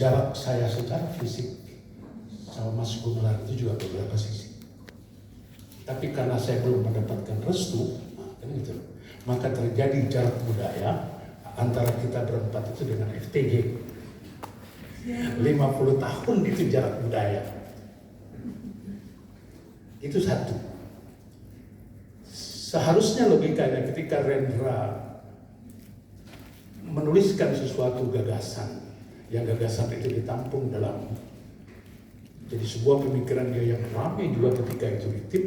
Jarak saya secara fisik sama Mas Gumelar itu juga beberapa sisi. Tapi karena saya belum mendapatkan restu, kan gitu, maka terjadi jarak budaya antara kita berempat itu dengan FTG. 50 tahun itu jarak budaya. Itu satu. Seharusnya logikanya ketika Rendra menuliskan sesuatu gagasan, yang gagasan itu ditampung dalam jadi sebuah pemikiran dia yang ramai juga ketika itu di tim.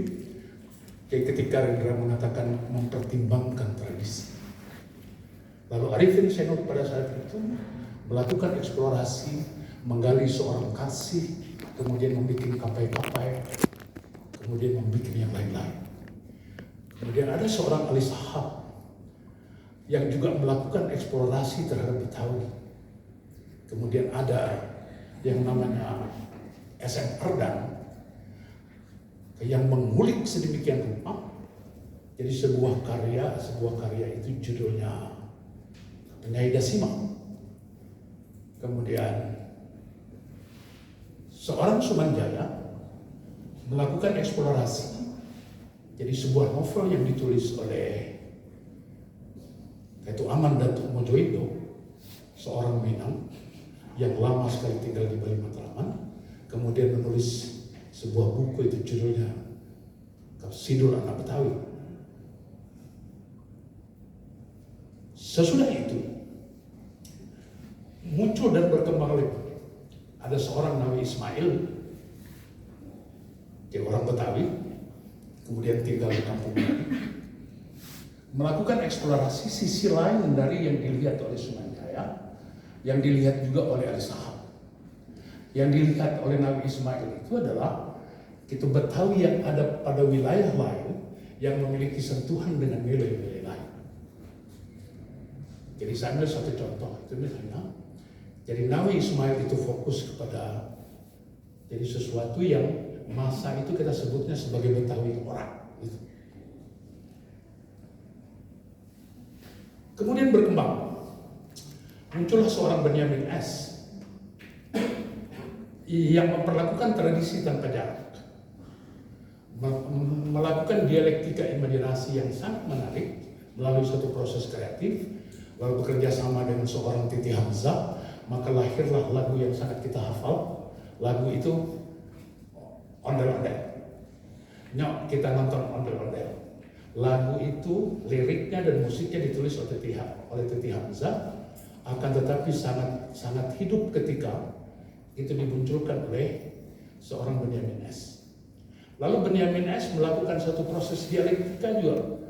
Jadi ketika Rendra mengatakan mempertimbangkan tradisi, lalu Arifin Senok pada saat itu melakukan eksplorasi, menggali seorang kasih, kemudian membuat kapai-kapai, kemudian membuat yang lain-lain. Kemudian ada seorang Ali Sahab yang juga melakukan eksplorasi terhadap Betawi. Kemudian ada yang namanya SM Erdan yang mengulik sedemikian rupa. Jadi sebuah karya itu judulnya Penyai Dasima. Kemudian seorang Sumanjaya melakukan eksplorasi. Jadi sebuah novel yang ditulis oleh yaitu Aman Datuk Mojoido, seorang Minang yang lama sekali tinggal di Bali Matraman, kemudian menulis sebuah buku itu judulnya Sidul Anak Betawi. Sesudah itu muncul dan berkembang lagi ada seorang Nawi Ismail, dia orang Betawi, kemudian tinggal di kampung Bali, melakukan eksplorasi sisi lain dari yang dilihat oleh Sumanjaya, yang dilihat juga oleh Ali Sahab. Yang dilihat oleh Nabi Ismail itu adalah itu Betawi yang ada pada wilayah lain yang memiliki sentuhan dengan nilai-nilai lain. Jadi saya ambil satu contoh, itu misalnya, jadi Nabi Ismail itu fokus kepada jadi sesuatu yang masa itu kita sebutnya sebagai Betawi orang. Gitu. Kemudian berkembang. Muncullah seorang Benyamin S. yang memperlakukan tradisi tanpa jarak, melakukan dialektika imajinasi yang sangat menarik melalui suatu proses kreatif, lalu bekerja sama dengan seorang Titi Hamzah, maka lahirlah lagu yang sangat kita hafal. Lagu itu Ondel-Ondel. Nyok, kita nonton Ondel-Ondel. Lagu itu liriknya dan musiknya ditulis oleh Titi Hamzah, akan tetapi sangat hidup ketika itu dimunculkan oleh seorang Benyamin S. Lalu Benyamin S melakukan satu proses dialektika juga,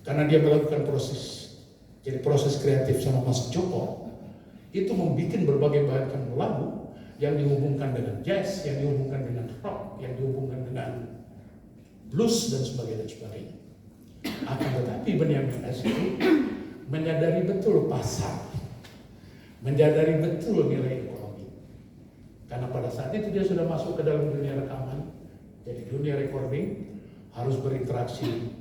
karena dia melakukan proses kreatif sama Mas Joko, itu membuat berbagai macam lagu yang dihubungkan dengan jazz, yang dihubungkan dengan rock, yang dihubungkan dengan blues dan sebagainya. Akan tetapi Benyamin S itu menyadari betul pasar, menyadari betul nilai ekonomi. Karena pada saat itu dia sudah masuk ke dalam dunia rekaman, jadi dunia recording harus berinteraksi.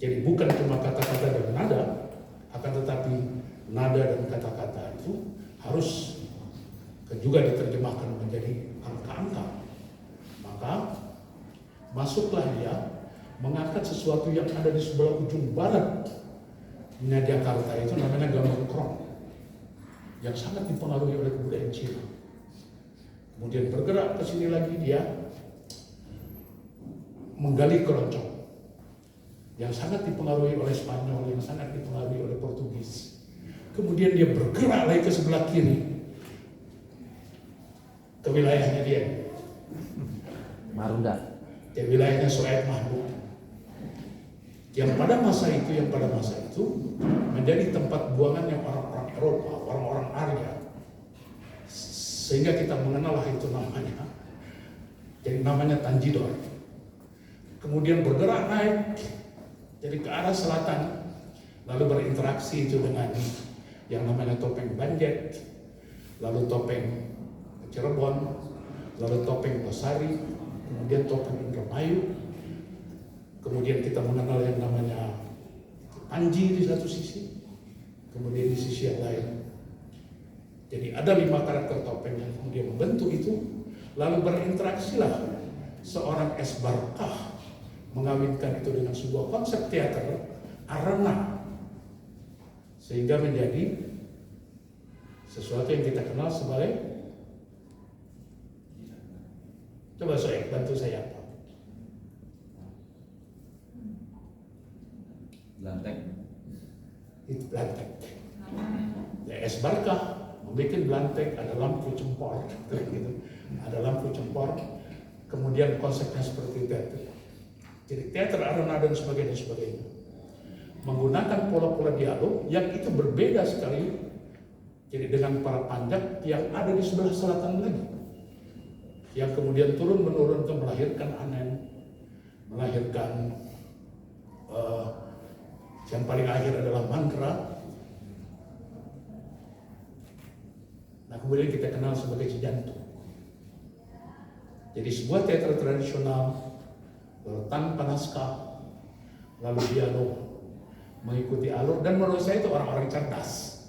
Jadi bukan cuma kata-kata dan nada, akan tetapi nada dan kata-kata itu harus juga diterjemahkan menjadi angka-angka. Maka masuklah dia mengangkat sesuatu yang ada di sebelah ujung barat Jakarta, itu namanya gambang krong, yang sangat dipengaruhi oleh kebudayaan Cina. Kemudian bergerak ke sini lagi, dia menggali keroncong yang sangat dipengaruhi oleh Spanyol, yang sangat dipengaruhi oleh Portugis. Kemudian dia bergerak lagi ke sebelah kiri, ke wilayahnya dia, Marunda, ke wilayahnya Soed Mahmud, yang pada masa itu menjadi tempat buangan yang orang-orang Eropa, orang-orang Arya, sehingga kita mengenal itu namanya, jadi namanya Tanjidor. Kemudian bergerak naik jadi ke arah selatan, lalu berinteraksi itu dengan yang namanya topeng Banjet, lalu topeng Cirebon, lalu topeng Losari, kemudian topeng Indramayu. Kemudian kita mengenal yang namanya Panji di satu sisi, kemudian di sisi yang lain Jadi ada 5 karakter topeng yang kemudian membentuk itu, lalu berinteraksilah seorang S. Barkah mengawinkan itu dengan sebuah konsep teater arena, sehingga menjadi sesuatu yang kita kenal sebagai, coba saya bantu saya apa? Blantek. Itu blantek. Ya, S. Barkah membuat blantek, ada lampu cempor, gitu. Ada lampu cempor, kemudian konsepnya seperti teater. Jadi teater arena dan sebagainya. Menggunakan pola-pola dialog yang itu berbeda sekali. Jadi dengan para panjat yang ada di sebelah selatan lagi, yang kemudian turun-menurun ke melahirkan Anen, melahirkan yang paling akhir adalah Mandra. Nah, kemudian kita kenal sebagai Cijantu. Jadi sebuah teater tradisional tanpa naskah, lalu dialog, mengikuti alur, dan menurut saya itu orang-orang cerdas.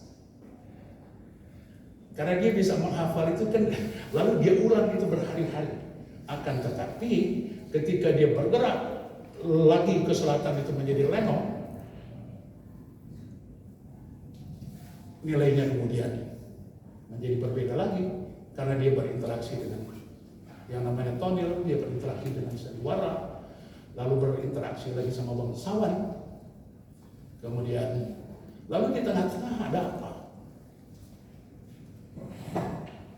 Karena dia bisa menghafal itu kan, lalu dia ulang itu berhari-hari. Akan tetapi ketika dia bergerak lagi ke selatan itu menjadi Lenong, nilainya kemudian menjadi berbeda lagi, karena dia berinteraksi dengan yang namanya tonil, dia berinteraksi dengan sandiwara, lalu berinteraksi lagi sama bangsawan. Kemudian lalu di tengah-tengah ada apa?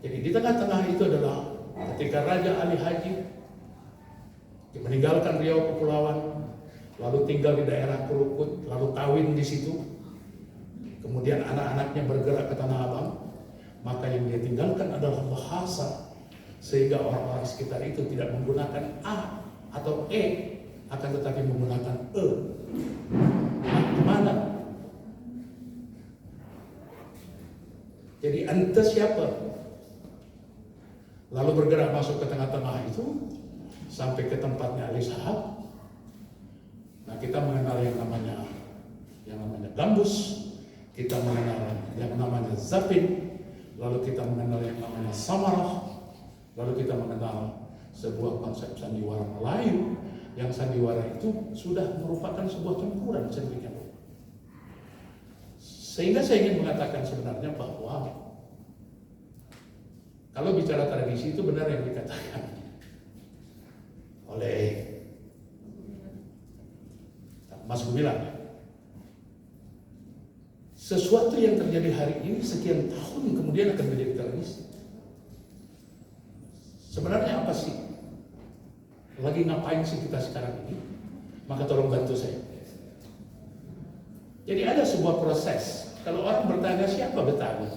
Jadi di tengah-tengah itu adalah ketika Raja Ali Haji meninggalkan Riau Kepulauan, lalu tinggal di daerah Krukut, lalu kawin di situ. Kemudian anak-anaknya bergerak ke Tanah Abang, maka yang dia tinggalkan adalah bahasa, sehingga orang-orang sekitar itu tidak menggunakan A atau E, akan tetapi menggunakan E. Mana? Jadi ente siapa? Lalu bergerak masuk ke tengah-tengah itu sampai ke tempatnya Ali Sahab. Nah, kita mengenal yang namanya gambus, kita mengenal yang namanya zapin, lalu kita mengenal yang namanya samarah, lalu kita mengenal sebuah konsep sandiwara Melayu, yang sandiwara itu sudah merupakan sebuah campuran sedemikian rupa. Sehingga saya ingin mengatakan sebenarnya bahwa kalau bicara tradisi itu benar yang dikatakan oleh Mas Gumilang, sesuatu yang terjadi hari ini sekian tahun kemudian akan menjadi tradisi. Sebenarnya apa sih? Lagi ngapain sih kita sekarang ini? Maka tolong bantu saya. Jadi ada sebuah proses. Kalau orang bertanya siapa Betawi?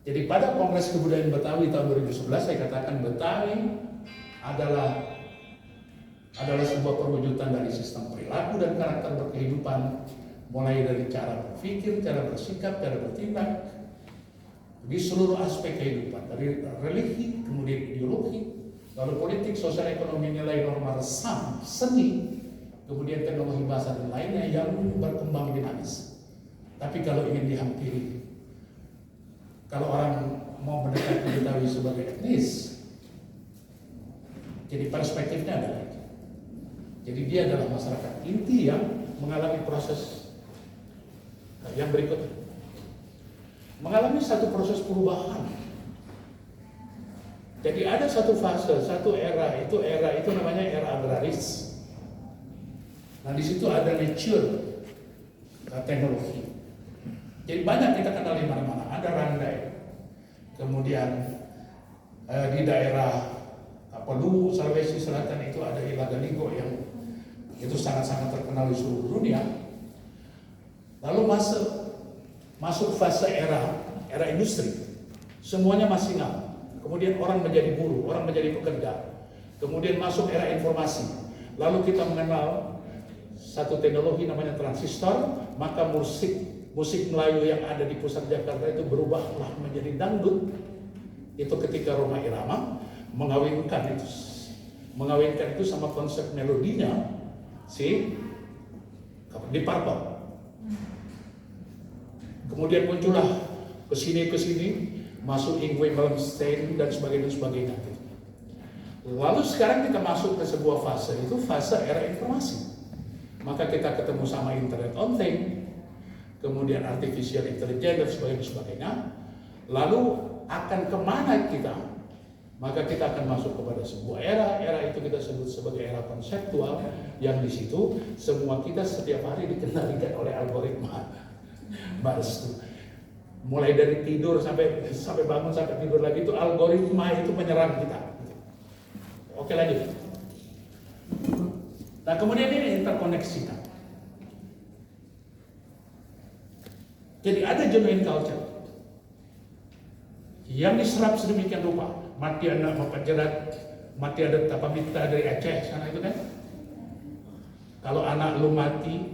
Jadi pada Kongres Kebudayaan Betawi tahun 2011 saya katakan Betawi adalah sebuah perwujudan dari sistem perilaku dan karakter berkehidupan, mulai dari cara berpikir, cara bersikap, cara bertindak di seluruh aspek kehidupan, dari religi, kemudian ideologi, lalu politik, sosial, ekonomi, nilai, norma, resam, seni, kemudian teknologi bahasa dan lainnya yang berkembang dinamis. Tapi kalau ingin dihampiri, kalau orang mau mendekati Betawi sebagai etnis, jadi perspektifnya ada lagi. Jadi dia adalah masyarakat inti yang mengalami proses yang berikutnya. Mengalami satu proses perubahan. Jadi ada satu fase, satu era itu namanya era agraris. Nah di situ ada nature teknologi. Jadi banyak kita kenal di mana-mana. Ada Randai, kemudian di daerah Luwu, Sulawesi Selatan itu ada Ilagaligo yang itu sangat-sangat terkenal di seluruh dunia. Lalu masuk fase era industri, semuanya masinal. Kemudian orang menjadi buruh, orang menjadi pekerja. Kemudian masuk era informasi. Lalu kita mengenal satu teknologi namanya transistor, maka musik Melayu yang ada di pusat Jakarta itu berubahlah menjadi dangdut. Itu ketika Rhoma Irama mengawinkan itu sama konsep melodinya si Deep Purple. Kemudian muncullah ke sini, masuk Ingwe Malmsteen dan sebagainya. Lalu sekarang kita masuk ke sebuah fase, itu fase era informasi. Maka kita ketemu sama Internet of Things, kemudian artificial intelligence dan sebagainya. Lalu akan kemana kita? Maka kita akan masuk kepada sebuah era itu kita sebut sebagai era konseptual, yang di situ semua kita setiap hari dikendalikan oleh algoritma. Mulai dari tidur sampai bangun sampai tidur lagi, itu algoritma itu menyerang kita. Oke, lanjut. Nah, kemudian ini interkoneksikan. Jadi ada genuine culture yang diserap sedemikian rupa. Mati anak bapak jerat, mati ada tapamita dari Aceh sana itu kan. Kalau anak lu mati,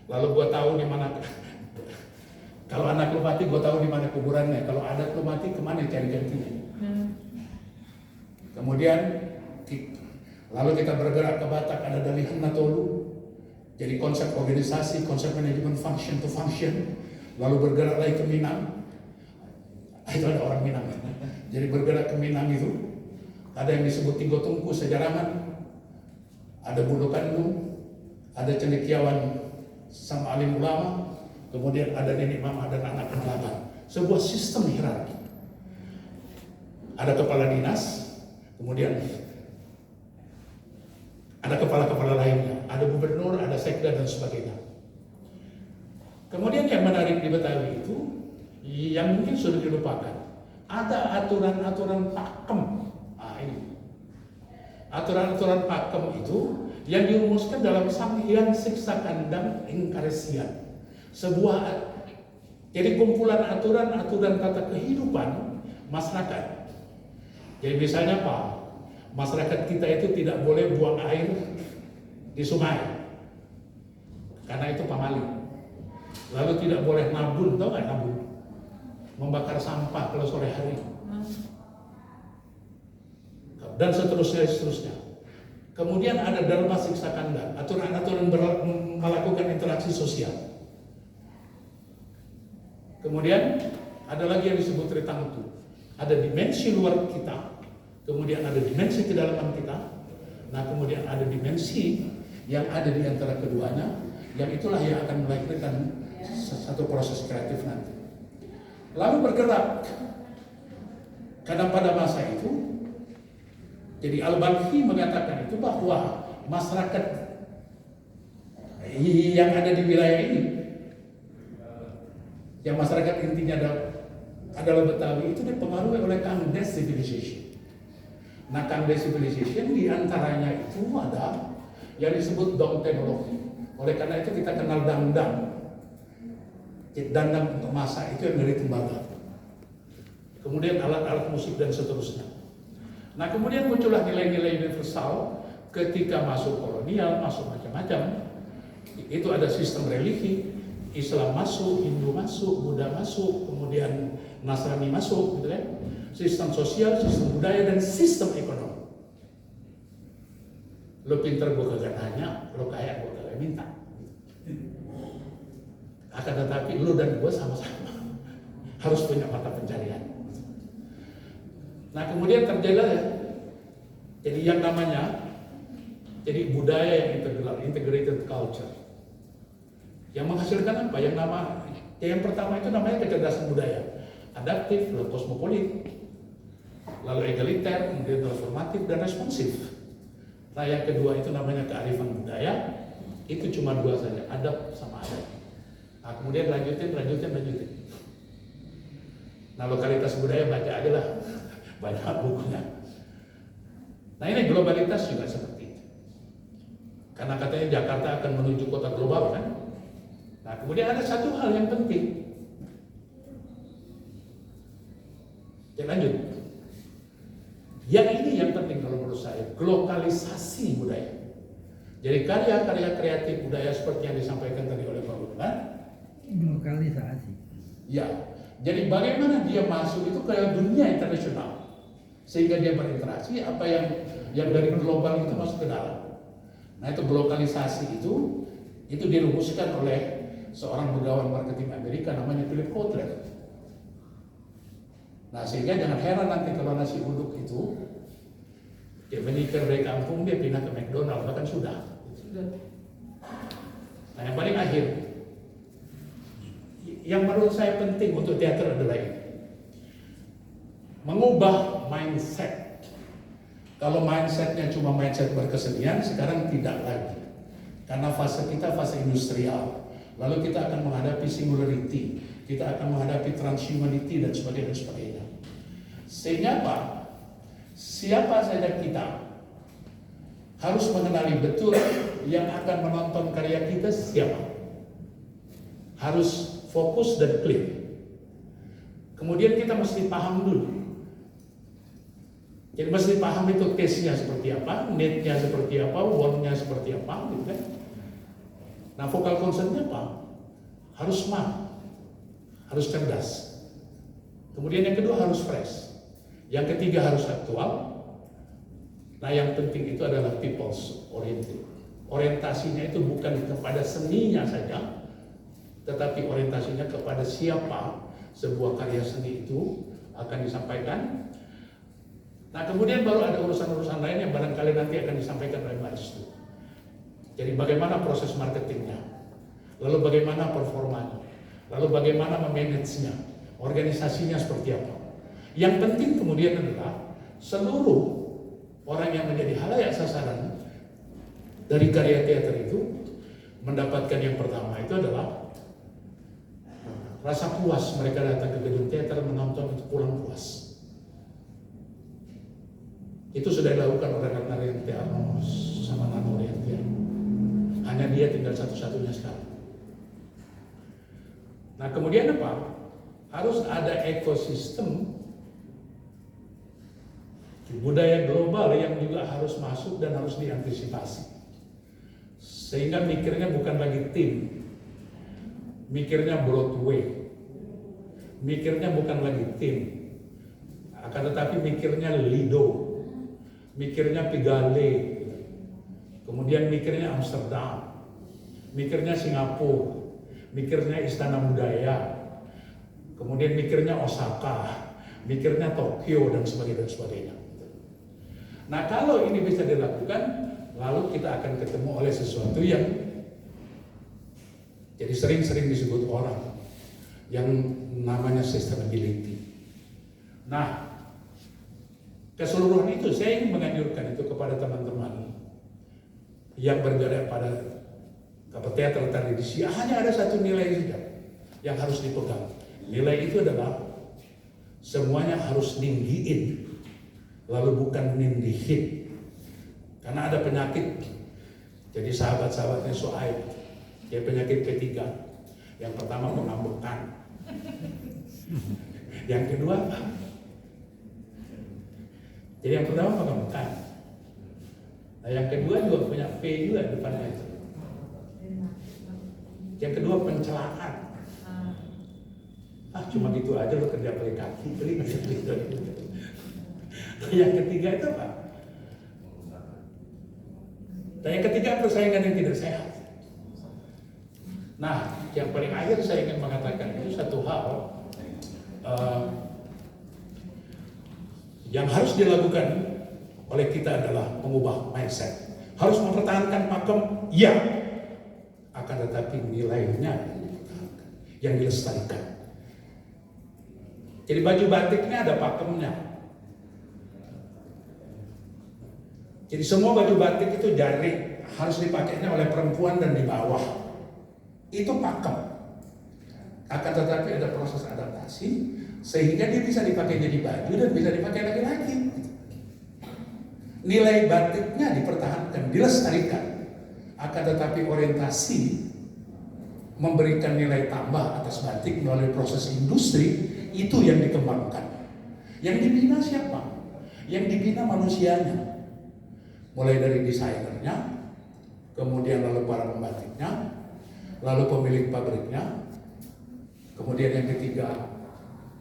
lalu gua tahu di mana. Kalau anak lu mati, gua tahu di mana kuburannya. Kalau anak lu mati, kemana cari gantinya? Kemudian lalu kita bergerak ke Batak, ada Dalihan Natolu. Jadi konsep organisasi, konsep manajemen function to function. Lalu bergerak lagi ke Minang. Itu ada orang Minang. Jadi bergerak ke Minang itu, ada yang disebut Tigo Tungku Sejaraman, ada Budokandu, ada Cendekiawan sama alim ulama, kemudian ada nenek mama dan anak penelaban. Sebuah sistem hierarki. Ada kepala dinas, kemudian ada kepala-kepala lainnya, ada gubernur, ada sekda dan sebagainya. Kemudian yang menarik di Betawi itu, yang mungkin sudah dilupakan, ada aturan-aturan pakem. Nah, ini aturan-aturan pakem itu yang dirumuskan dalam Sanghyang Siksa Kandang Engkaresian. Jadi kumpulan aturan-aturan tata kehidupan masyarakat. Jadi misalnya apa? Masyarakat kita itu tidak boleh buang air di sungai, karena itu pamaling. Lalu tidak boleh nabun, tau nggak nabun? Membakar sampah kalau sore hari. Dan seterusnya. Kemudian ada Dharma Siksa Kandang, aturan-aturan melakukan interaksi sosial. Kemudian ada lagi yang disebut Tritangtu. Ada dimensi luar kita, kemudian ada dimensi kedalaman kita. Nah, kemudian ada dimensi yang ada di antara keduanya, yang itulah yang akan melahirkan satu proses kreatif nanti. Lalu bergerak, karena pada masa itu, jadi Al-Balkhi mengatakan itu bahwa masyarakat yang ada di wilayah ini, yang masyarakat intinya adalah Betawi, itu dipengaruhi oleh Kangdes Civilization. Nah, Kangdes Civilization diantaranya itu ada yang disebut dong teknologi. Oleh karena itu kita kenal dandang. Dandang untuk masak itu yang dari tembaga. Kemudian alat-alat musik dan seterusnya. Nah, kemudian muncullah nilai-nilai universal ketika masuk kolonial, masuk macam-macam. Itu ada sistem religi, Islam masuk, Hindu masuk, Buddha masuk, kemudian Nasrani masuk, gitu kan? Sistem sosial, sistem budaya, dan sistem ekonomi. Lo pinter gue kagak nanya, lo kaya gue kagak minta. Akan tetapi lu dan gue sama-sama harus punya mata pencarian. Nah, kemudian terjadilah jadi yang namanya jadi budaya yang integral, integrated culture, yang menghasilkan apa? Yang pertama itu namanya kecerdasan budaya, adaptif, lalu kosmopolit, lalu egaliter, kemudian transformatif dan responsif. Nah, yang kedua itu namanya kearifan budaya. Itu cuma dua saja, adab sama adab. Nah, kemudian lanjutin. Nah, lokalitas budaya baca aja lah, banyak bukunya. Nah, ini globalitas juga seperti itu. Karena katanya Jakarta akan menuju kota global kan. Nah, kemudian ada satu hal yang penting. Ya, lanjut. Yang ini yang penting kalau menurut saya, globalisasi budaya. Jadi karya-karya kreatif budaya seperti yang disampaikan tadi oleh Pak Gubernur. Lokalisasi. Ya, jadi bagaimana dia masuk itu ke dunia internasional sehingga dia berinteraksi apa yang dari global itu masuk ke dalam. Nah, itu globalisasi itu dirumuskan oleh seorang pegawai marketing Amerika namanya Philip Kotler. Nah sehingga jangan heran nanti kalau nasi uduk itu dia menyingkir dari kampung, dia pindah ke McDonald, bahkan sudah. Nah yang paling akhir, yang menurut saya penting untuk teater adalah ini, mengubah mindset. Kalau mindsetnya cuma mindset berkesenian, sekarang tidak lagi. Karena fase kita fase industrial. Lalu kita akan menghadapi singularity, kita akan menghadapi transhumanity dan sebagainya. Sehingga apa? Siapa saja kita harus mengenali betul yang akan menonton karya kita siapa. Harus fokus dan clear. Kemudian kita mesti paham dulu. Jadi mesti paham itu case-nya seperti apa, need-nya seperti apa, want-nya seperti apa, gitu kan. Nah, vokal concern-nya apa? Harus smart, harus cerdas. Kemudian yang kedua harus fresh. Yang ketiga harus aktual. Nah, yang penting itu adalah people's oriented. Orientasinya itu bukan kepada seninya saja, tetapi orientasinya kepada siapa sebuah karya seni itu akan disampaikan. Nah kemudian baru ada urusan-urusan lain yang barangkali nanti akan disampaikan oleh Mbak Restu. Jadi bagaimana proses marketingnya, lalu bagaimana performanya, lalu bagaimana memanagenya, organisasinya seperti apa. Yang penting kemudian adalah seluruh orang yang menjadi khalayak sasaran dari karya teater itu mendapatkan yang pertama itu adalah rasa puas. Mereka datang ke gedung teater menonton itu pulang puas. Itu sudah dilakukan oleh Ratna Riantiarno sama Nano Riantiarno. Hanya dia tinggal satu-satunya sekarang. Nah kemudian apa? Harus ada ekosistem budaya global yang juga harus masuk dan harus diantisipasi. Sehingga mikirnya bukan lagi tim, mikirnya Broadway, mikirnya bukan lagi tim, akan tetapi mikirnya Lido, mikirnya Pigalle, kemudian mikirnya Amsterdam, mikirnya Singapura, mikirnya Istana Budaya, kemudian mikirnya Osaka, mikirnya Tokyo dan sebagainya. Nah kalau ini bisa dilakukan, lalu kita akan ketemu oleh sesuatu yang jadi sering-sering disebut orang yang namanya sustainability. Nah keseluruhan itu saya ingin menganjurkan itu kepada teman-teman yang bergerak pada teater tradisi. Hanya ada satu nilai saja yang harus dipegang. Nilai itu adalah semuanya harus ninggiin, lalu bukan nindihin. Karena ada penyakit. Jadi sahabat-sahabatnya Soaib, dia penyakit P3. Yang pertama pengambekan. Yang kedua, jadi yang pertama pengambekan. Nah yang kedua juga punya P juga depannya itu. Yang kedua pencelaan. Cuma gitu aja lo kerja pakai kaki, gitu. Yang ketiga itu apa? Dan yang ketiga persaingan yang tidak sehat. Nah, yang paling akhir saya ingin mengatakan itu satu hal yang harus dilakukan oleh kita adalah mengubah mindset. Harus mempertahankan pakem, ya. Akan tetapi nilainya yang dilestarikan. Jadi baju batiknya ada pakemnya. Jadi semua baju batik itu jarik, harus dipakainya oleh perempuan dan di bawah. Itu pakem. Akan tetapi ada proses adaptasi sehingga dia bisa dipakai jadi baju dan bisa dipakai laki-laki. Nilai batiknya dipertahankan, dilestarikan. Akan tetapi orientasi memberikan nilai tambah atas batik melalui proses industri itu yang dikembangkan. Yang dibina siapa? Yang dibina manusianya. Mulai dari desainernya, kemudian lalu para pembatiknya, lalu pemilik pabriknya, kemudian yang ketiga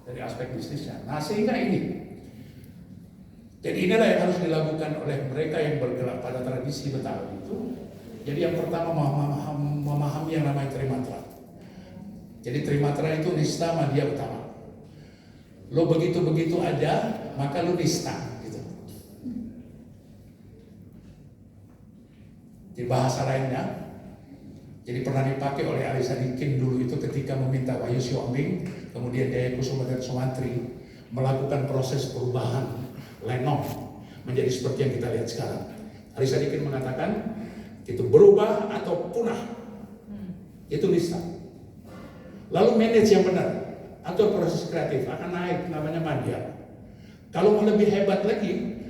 dari aspek bisnisnya. Nah sehingga ini, jadi inilah yang harus dilakukan oleh mereka yang bergerak pada tradisi Betawi itu. Jadi yang pertama memahami yang namanya Trimatra. Jadi Trimatra itu nista, madya, utama. Lo begitu-begitu aja, maka lo nista. Gitu. Di bahasa lainnya, jadi pernah dipakai oleh Ali Sadikin dulu itu ketika meminta Wahyu Siombing, kemudian Jaya Kusuma dan Sumantri melakukan proses perubahan Lenong menjadi seperti yang kita lihat sekarang. Ali Sadikin mengatakan, itu berubah atau punah. Itu nista. Lalu manage yang benar. Atau proses kreatif akan naik, namanya madya. Kalau mau lebih hebat lagi,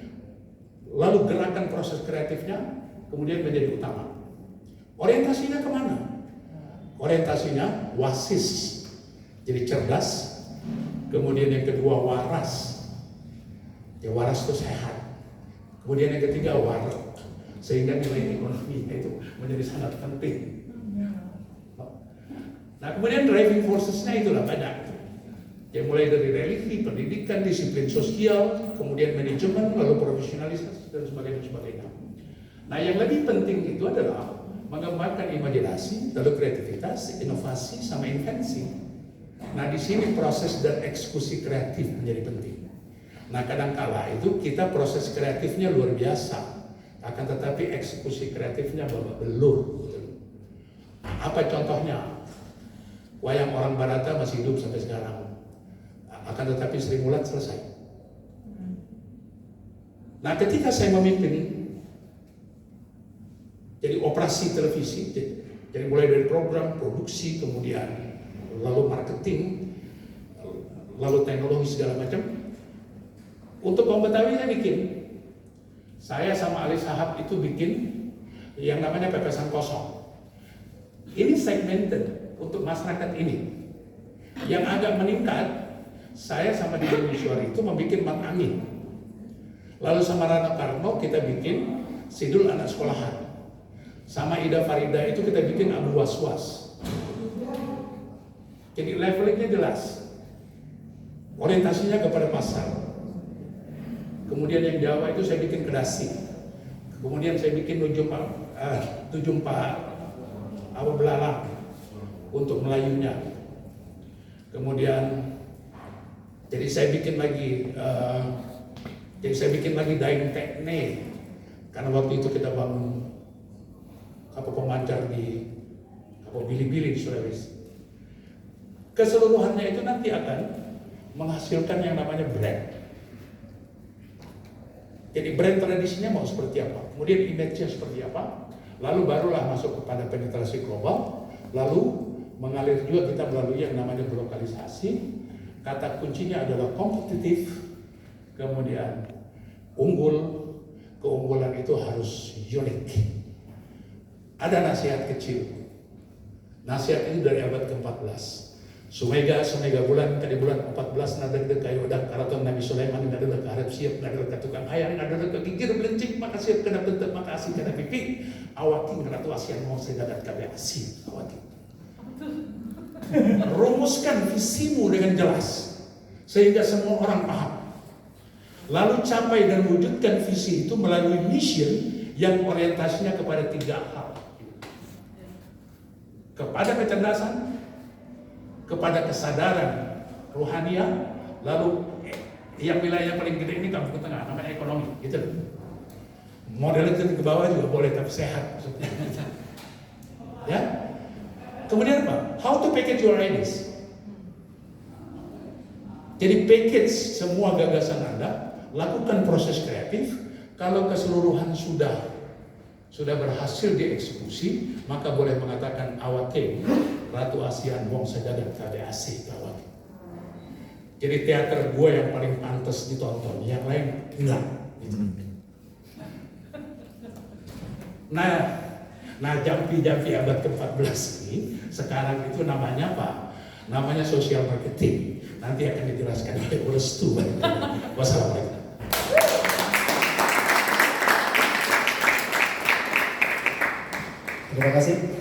lalu gerakan proses kreatifnya kemudian menjadi utama. Orientasinya kemana? Orientasinya wasis, jadi cerdas. Kemudian yang kedua waras, ya waras itu sehat. Kemudian yang ketiga warak, sehingga nilai ekonominya itu menjadi sangat penting. Nah kemudian driving forces-nya itulah banyak. Ya mulai dari religi, pendidikan, disiplin sosial, kemudian manajemen, lalu profesionalisasi dan sebagainya. Nah yang lebih penting itu adalah mengembangkan imajinasi, lalu kreativitas, inovasi, sama invensi. Nah di sini proses dan eksekusi kreatif menjadi penting. Nah kadangkala itu kita proses kreatifnya luar biasa, akan tetapi eksekusi kreatifnya babak belur. Apa contohnya? Wayang orang Barata masih hidup sampai sekarang. Akan tetapi Sri Mulat selesai. Nah ketika saya memimpin jadi operasi televisi, jadi mulai dari program, produksi, kemudian lalu marketing, lalu teknologi segala macam. Untuk kaum Betawi saya sama Ali Shahab itu bikin yang namanya pepesan kosong. Ini segmented untuk masyarakat ini. Yang agak meningkat, saya sama di Indonesia itu membuat Mat Amin. Lalu sama Rano Karno kita bikin Sidul Anak Sekolahan. Sama Ida Farida itu kita bikin Abu Was-Was. Jadi levelingnya jelas. Orientasinya kepada pasar. Kemudian yang Jawa itu saya bikin Kedasi. Kemudian saya bikin Tujumpa Abu Belalang untuk Melayunya. Kemudian jadi saya bikin lagi Daeng Tekne, karena waktu itu kita bangun pemancar di Bili-Bili di Sulawesi. Keseluruhannya itu nanti akan menghasilkan yang namanya brand. Jadi brand tradisinya mau seperti apa, kemudian image-nya seperti apa, lalu barulah masuk kepada penetrasi global, lalu mengalir juga kita melalui yang namanya berlokalisasi. Kata kuncinya adalah kompetitif, kemudian unggul, keunggulan itu harus unik. Ada nasihat kecil, nasihat ini dari abad ke-14. Sumega bulan, kadi bulan 14 nadeg kayu udah karaton Nabi Sulaiman nadeg karep siap nadeg tukang hayang nadeg gigir belencik maka siap kena bentuk maka asih kena pipi awaking ratu asian mau sedadat kabe asih awaking. Rumuskan visimu dengan jelas sehingga semua orang paham. Lalu capai dan wujudkan visi itu melalui mission yang orientasinya kepada 3 hal. Kepada kecerdasan, kepada kesadaran rohania, lalu yang wilayah paling gede ini Kampung Tengah, namanya ekonomi, gitu. Modelnya ke bawah juga boleh, tapi sehat maksudnya. Ya. Kemudian apa? How to package your ideas. Jadi package semua gagasan Anda, lakukan proses kreatif. Kalau keseluruhan sudah berhasil dieksekusi, maka boleh mengatakan awake Ratu ASEAN wong sejagat kabe asih awake. Jadi teater gue yang paling pantas ditonton, yang lain enggak. Gitu. Nah jampi-jampi abad ke-14 ini sekarang itu namanya apa? Namanya social marketing. Nanti akan dijelaskan oleh Restu. Wassalamualaikum. Terima kasih.